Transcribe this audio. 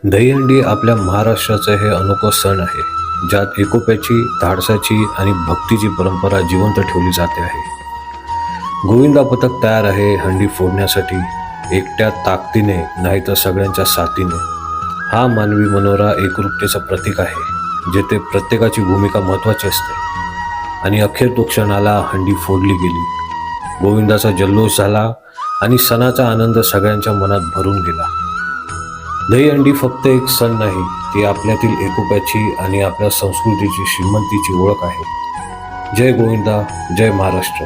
दहीहंडी आपल्या महाराष्ट्राचे हे अनोखं सण आहे, ज्यात एकोप्याची, धाडसाची आणि भक्तीची परंपरा जिवंत ठेवली जाते आहे. गोविंदा पथक तयार आहे हंडी फोडण्यासाठी, एकट्या ताकदीने नाही तर सगळ्यांच्या साथीने. हा मानवी मनोरा एकरूपतेचं प्रतीक आहे, जेथे प्रत्येकाची भूमिका महत्त्वाची असते. आणि अखेर तो क्षण आला, हंडी फोडली गेली. गोविंदाचा जल्लोष झाला आणि सणाचा आनंद सगळ्यांच्या मनात भरून गेला. दहीहंडी फक्त एक सण नाही, ती आपल्यातील एकोप्याची आणि आपल्या संस्कृतीची श्रीमंतीची ओळख आहे. जय गोविंदा, जय महाराष्ट्र.